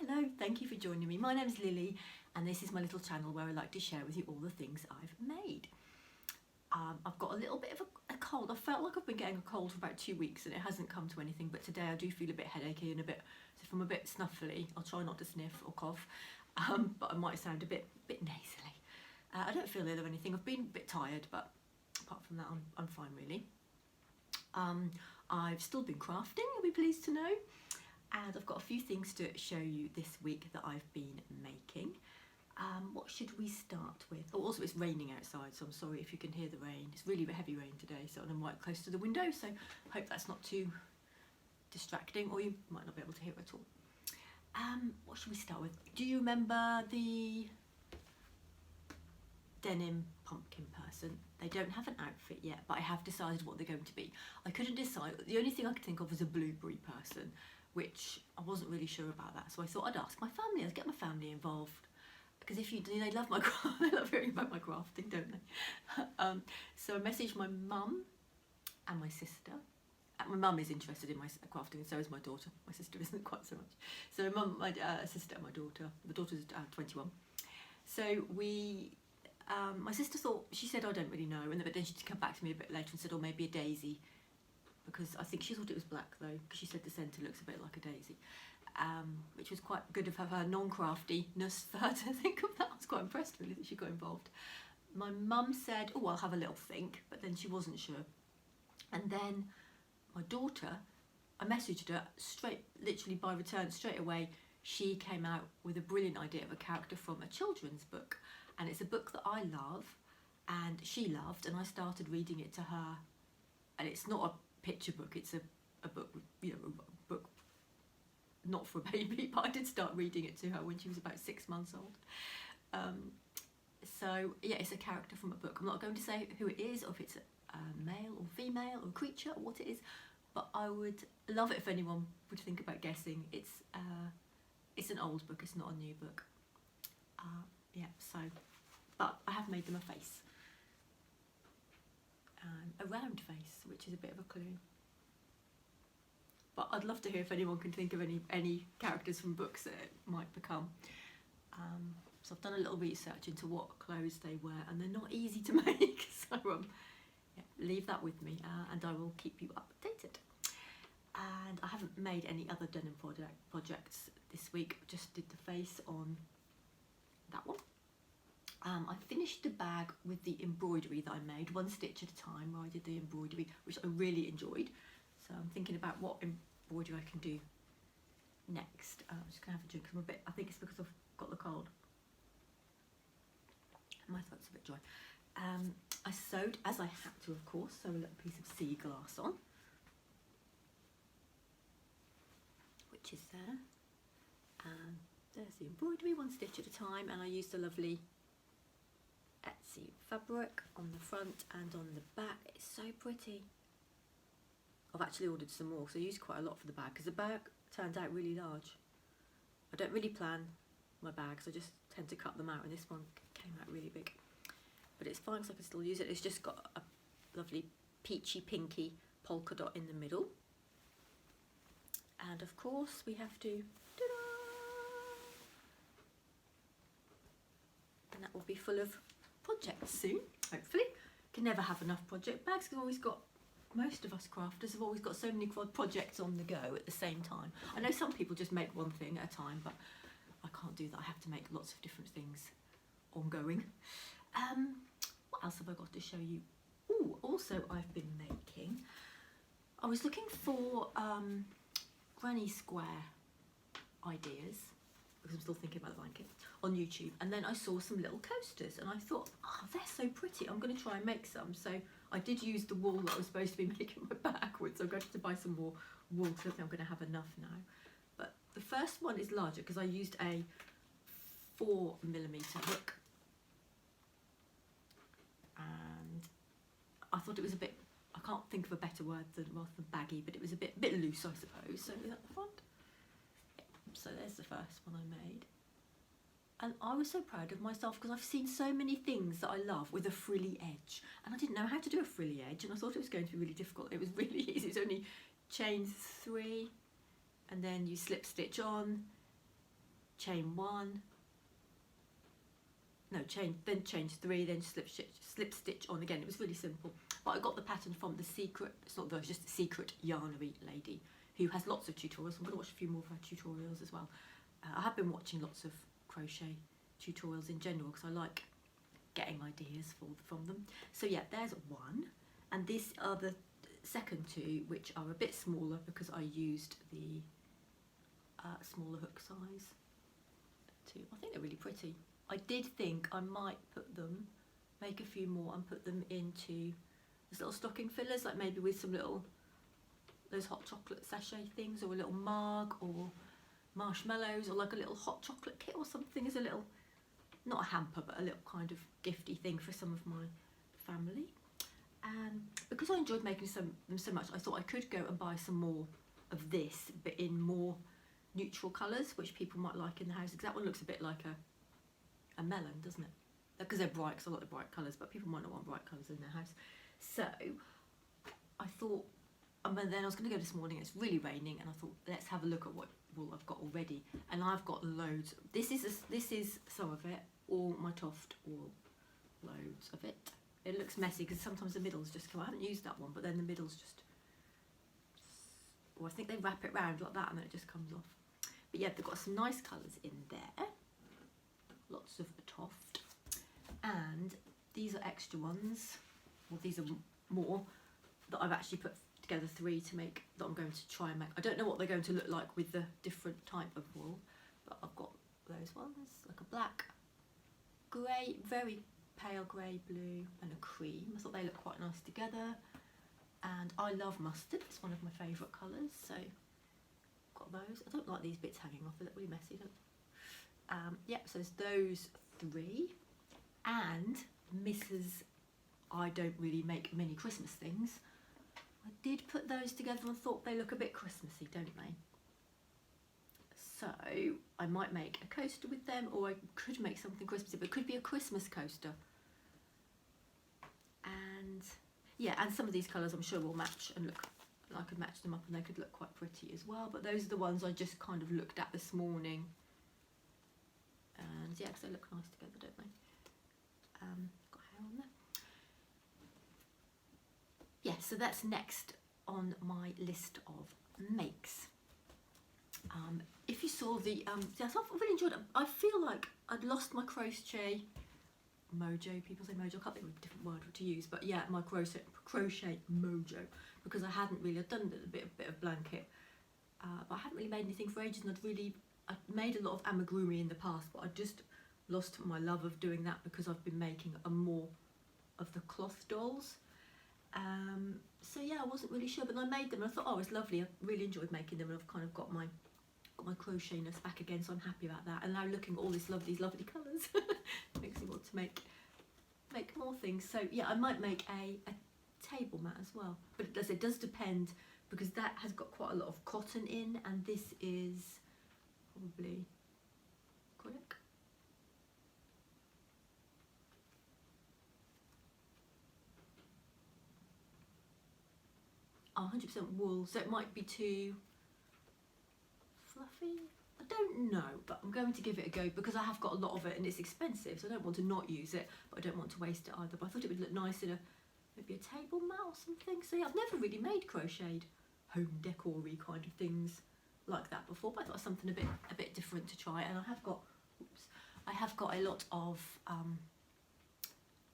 Hello, thank you for joining me. My name's Lily and this is my little channel where I like to share with you all the things I've made. I've got a little bit of a cold. I felt like I've been getting a cold for about 2 weeks and it hasn't come to anything, but today I do feel a bit headachy and if I'm a bit snuffly, I'll try not to sniff or cough, but I might sound a bit nasally. I don't feel ill or anything. I've been a bit tired, but apart from that, I'm fine really. I've still been crafting, you'll be pleased to know. And I've got a few things to show you this week that I've been making. What should we start with? Oh, also it's raining outside, so I'm sorry if you can hear the rain. It's really heavy rain today, so I'm right close to the window, so I hope that's not too distracting, or you might not be able to hear it at all. What should we start with? Do you remember the denim pumpkin person? They don't have an outfit yet, but I have decided what they're going to be. I couldn't decide. The only thing I could think of was a blueberry person, which I wasn't really sure about that. So I thought I'd ask my family, I'd get my family involved. Because if you do, they love my craft, they love hearing about my crafting, don't they? So I messaged my mum and my sister. My mum is interested in my crafting and so is my daughter. My sister isn't quite so much. So mum, my sister and my daughter. My daughter's 21. So my sister thought, she said, I don't really know. But then she come back to me a bit later and said, oh, maybe a daisy. Because I think she thought it was black though, because she said the centre looks a bit like a daisy, which was quite good of her non-craftiness for her to think of that. I was quite impressed really that she got involved. My mum said, oh, I'll have a little think, but then she wasn't sure. And then my daughter, I messaged her literally by return straight away, she came out with a brilliant idea of a character from a children's book. And it's a book that I love and she loved, and I started reading it to her. And it's not a picture book, it's a book, you know, a book not for a baby, but I did start reading it to her when she was about 6 months old. So yeah, it's a character from a book. I'm not going to say who it is, or if it's a male or female or creature or what it is, but I would love it if anyone would think about guessing. It's an old book, it's not a new book. Yeah, so, but I have made them a face. A round face, which is a bit of a clue. But I'd love to hear if anyone can think of any characters from books that it might become. So I've done a little research into what clothes they wear, and they're not easy to make. So yeah, leave that with me, and I will keep you updated. And I haven't made any other denim projects this week. Just did the face on that one. I finished the bag with the embroidery that I made, one stitch at a time, where I did the embroidery, which I really enjoyed. So I'm thinking about what embroidery I can do next. I'm just going to have a drink, because I think it's because I've got the cold. My throat's a bit dry. I sewed, as I had to of course, sew a little piece of sea glass on, which is there. There's the embroidery, one stitch at a time, and I used the lovely Etsy fabric on the front and on the back. It's so pretty. I've actually ordered some more, so I used quite a lot for the bag, because the bag turned out really large. I don't really plan my bags, I just tend to cut them out, and this one came out really big. But it's fine, because I can still use it. It's just got a lovely peachy pinky polka dot in the middle. And of course we have to, and that will be full of projects soon, hopefully. Can never have enough project bags, because I've always got, most of us crafters have always got so many projects on the go at the same time. I know some people just make one thing at a time, but I can't do that. I have to make lots of different things ongoing. What else have I got to show you? Oh, also I've been making, I was looking for granny square ideas, because I'm still thinking about liking it, on YouTube, and then I saw some little coasters and I thought, oh, they're so pretty, I'm going to try and make some. So I did use the wool that I was supposed to be making my bag with, so I'm going to have to buy some more wool, because I think I'm going to have enough now. But the first one is larger because I used a 4mm hook, and I thought it was a bit, I can't think of a better word rather than baggy, but it was a bit loose, I suppose. So is that the front? So there's the first one I made, and I was so proud of myself, because I've seen so many things that I love with a frilly edge, and I didn't know how to do a frilly edge, and I thought it was going to be really difficult. It was really easy. It's only chain 3 and then you slip stitch on, chain 1, no, then chain 3, then slip stitch on again. It was really simple, but I got the pattern from the Secret, it's not the, it's just the Secret Yarnery lady, who has lots of tutorials. I'm going to watch a few more of her tutorials as well. I have been watching lots of crochet tutorials in general because I like getting ideas from them. So yeah, there's 1, and these are the second 2, which are a bit smaller because I used the smaller hook size too. I think they're really pretty. I did think I might put them, make a few more and put them into these little stocking fillers, like maybe with some little, those hot chocolate sachet things, or a little mug, or marshmallows, or like a little hot chocolate kit or something, as a little, not a hamper, but a little kind of gifty thing for some of my family. And because I enjoyed making them so much, I thought I could go and buy some more of this, but in more neutral colours, which people might like in the house, because that one looks a bit like a melon, doesn't it? Because they're bright, because I like the bright colours, but people might not want bright colours in their house. So I thought, and then I was going to go this morning, it's really raining, and I thought, let's have a look at what wool I've got already. And I've got loads. This is some of it, all my Toft wool, loads of it. It looks messy because sometimes the middles just come, I haven't used that one, but then the middles just, well, I think they wrap it round like that and then it just comes off. But yeah, they've got some nice colours in there, lots of Toft, and these are extra ones, well, these are more that I've actually put together 3 to make, that I'm going to try and make. I don't know what they're going to look like with the different type of wool, but I've got those ones, like a black, grey, very pale grey, blue and a cream. I thought they look quite nice together, and I love mustard, it's one of my favourite colours, so got those. I don't like these bits hanging off, they look really messy, don't they? So there's those 3, and Mrs. I don't really make many Christmas things. I did put those together and thought they look a bit Christmassy, don't they? So I might make a coaster with them, or I could make something Christmassy, but it could be a Christmas coaster. And yeah, and some of these colours I'm sure will match and look, and I could match them up and they could look quite pretty as well. But those are the ones I just kind of looked at this morning. And yeah, because they look nice together, don't they? Got hair on there. Yeah, so that's next on my list of makes. If you saw the, yeah, so I've really enjoyed it. I feel like I'd lost my crochet mojo, people say mojo, I can't think of a different word to use, but yeah, my crochet mojo, because I hadn't really, I'd done a bit of blanket, but I hadn't really made anything for ages, and I'd made a lot of amigurumi in the past, but I just lost my love of doing that because I've been making more of the cloth dolls. So yeah, I wasn't really sure, but I made them and I thought, oh, it's lovely, I really enjoyed making them, and I've kind of got my crochetness back again, so I'm happy about that. And now looking at all these lovely colours makes me want to make more things. So yeah, I might make a table mat as well, but it does depend, because that has got quite a lot of cotton in, and this is probably acrylic. Oh, 100% wool, so it might be too fluffy. I don't know, but I'm going to give it a go because I have got a lot of it and it's expensive, so I don't want to not use it, but I don't want to waste it either. But I thought it would look nice in maybe a table mat or something. So yeah, I've never really made crocheted home decor-y kind of things like that before, but I thought it was something a bit different to try. And I have got a lot of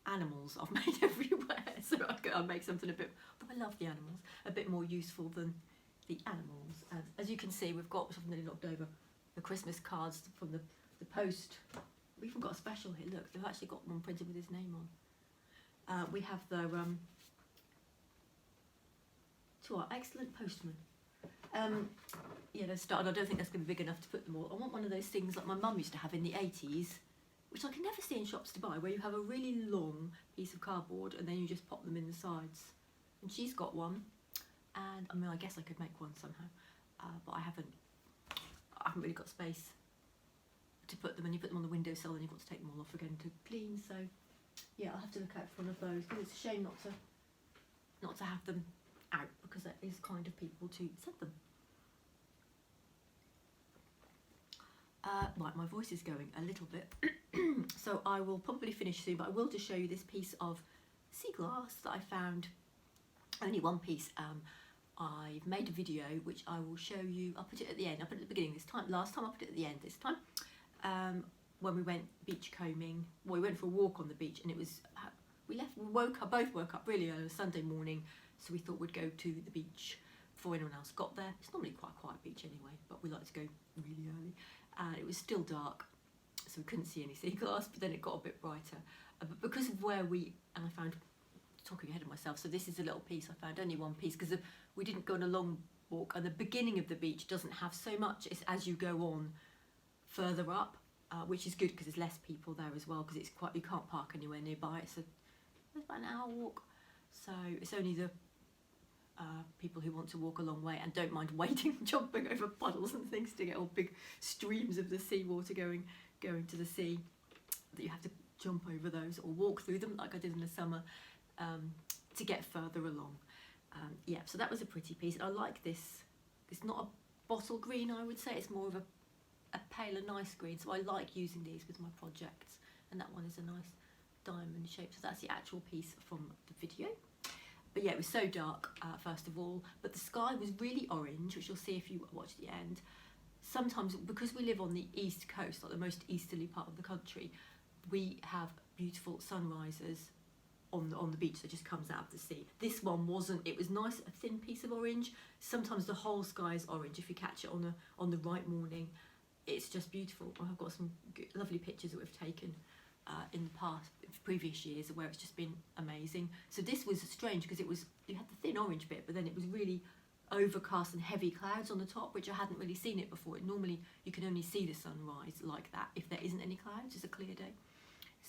animals I've made everywhere, so I'll make something a bit, but I love the animals, a bit more useful than the animals. And as you can see, we've got, which I've nearly knocked over, the Christmas cards from the post. We've even got a special here, look, they've actually got one printed with his name on. We have the to our excellent postman. Yeah, they've started, I don't think that's going to be big enough to put them all. I want one of those things like my mum used to have in the 80s, which I can never see in shops to buy, where you have a really long piece of cardboard and then you just pop them in the sides. And she's got one, and I mean, I guess I could make one somehow, but I haven't really got space to put them, and you put them on the windowsill and you've got to take them all off again to clean. So yeah, I'll have to look out for one of those, because it's a shame not to have them out, because that is kind of people to send them. Right, my voice is going a little bit, so I will probably finish soon, but I will just show you this piece of sea glass that I found. Only one piece. I've made a video which I will show you. I'll put it at the end. I put it at the beginning this time. Last time I put it at the end this time. When we went beach combing, well, we went for a walk on the beach, and it was both woke up really early Sunday morning, so we thought we'd go to the beach before anyone else got there. It's normally quite a quiet beach anyway, but we like to go really early. It was still dark, so we couldn't see any sea glass, but then it got a bit brighter. But because of where and I found, talking ahead of myself, so this is a little piece, I found only one piece, because we didn't go on a long walk, and the beginning of the beach doesn't have so much. It's as you go on further up, which is good because there's less people there as well, because it's quite, you can't park anywhere nearby. It's about an hour walk, so it's only the people who want to walk a long way and don't mind wading, jumping over puddles and things to get all big streams of the seawater going to the sea, that you have to jump over those or walk through them like I did in the summer, to get further along. Yeah, so that was a pretty piece. I like this. It's not a bottle green, I would say. It's more of a paler, nice green. So I like using these with my projects. And that one is a nice diamond shape. So that's the actual piece from the video. But yeah, it was so dark, first of all. But the sky was really orange, which you'll see if you watch the end. Sometimes, because we live on the east coast, like the most easterly part of the country, we have beautiful sunrises on the beach that just comes out of the sea. This one wasn't. It was nice, a thin piece of orange. Sometimes the whole sky is orange if you catch it on the right morning. It's just beautiful. I've got some lovely pictures that we've taken in the previous years where it's just been amazing. So this was strange because you had the thin orange bit, but then it was really overcast and heavy clouds on the top, which I hadn't really seen it before. Normally you can only see the sunrise like that if there isn't any clouds. It's a clear day.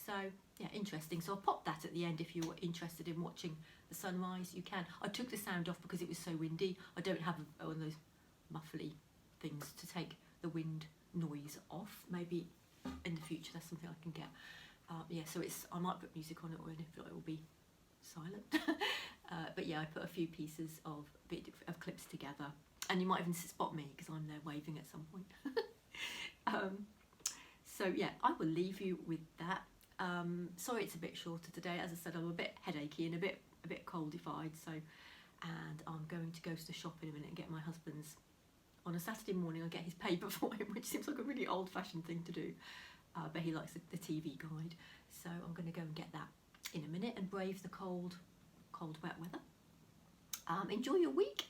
So yeah, interesting. So I'll pop that at the end if you're interested in watching the sunrise. You can. I took the sound off because it was so windy. I don't have one of those muffly things to take the wind noise off. Maybe in the future that's something I can get. Yeah, so I might put music on it, or if not, it will be silent. But yeah, I put a few pieces of clips together, and you might even spot me because I'm there waving at some point. So yeah, I will leave you with that. Sorry it's a bit shorter today. As I said, I'm a bit headachy and a bit coldified. So, and I'm going to go to the shop in a minute and get my husband's. On a Saturday morning, I get his paper for him, which seems like a really old-fashioned thing to do. But he likes the TV guide, so I'm going to go and get that in a minute and brave the cold, wet weather. Enjoy your week,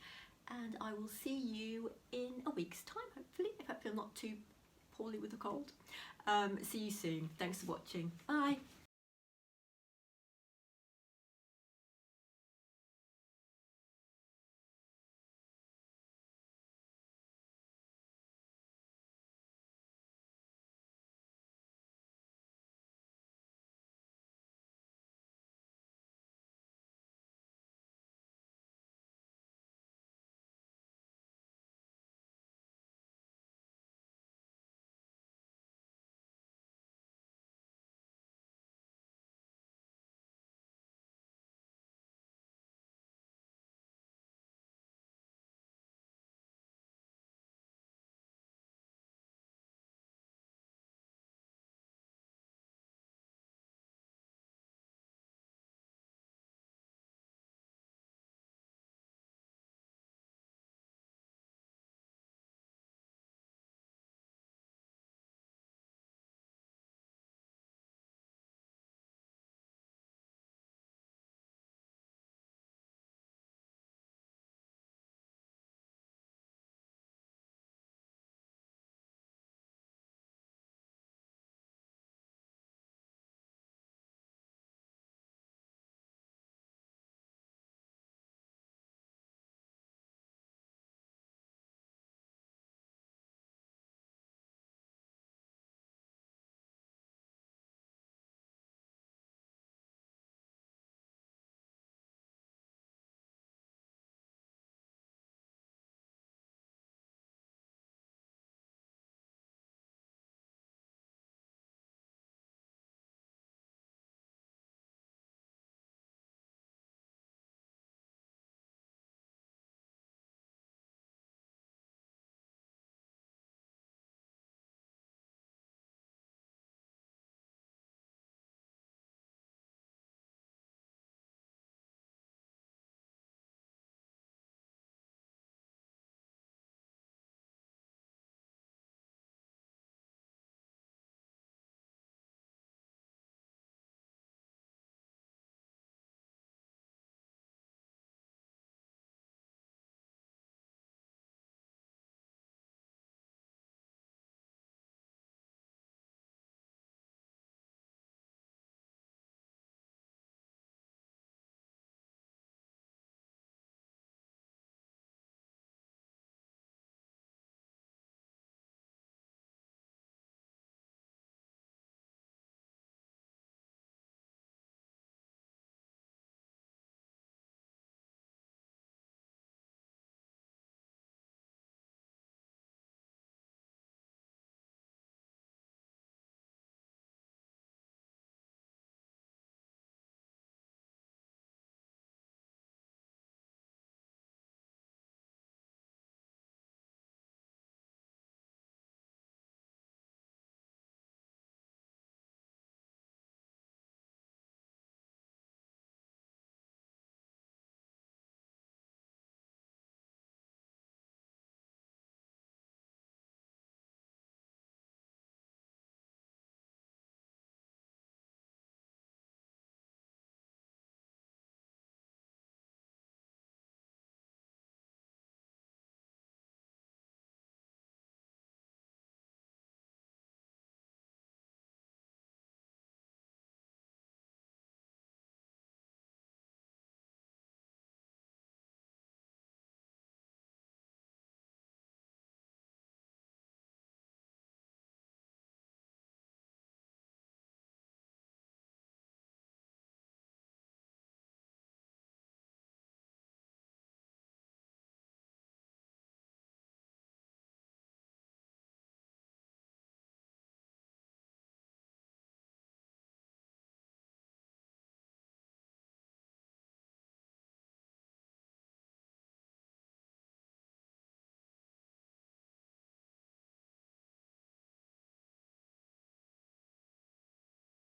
and I will see you in a week's time, hopefully, if I feel not too poorly with the cold. See you soon. Thanks for watching. Bye.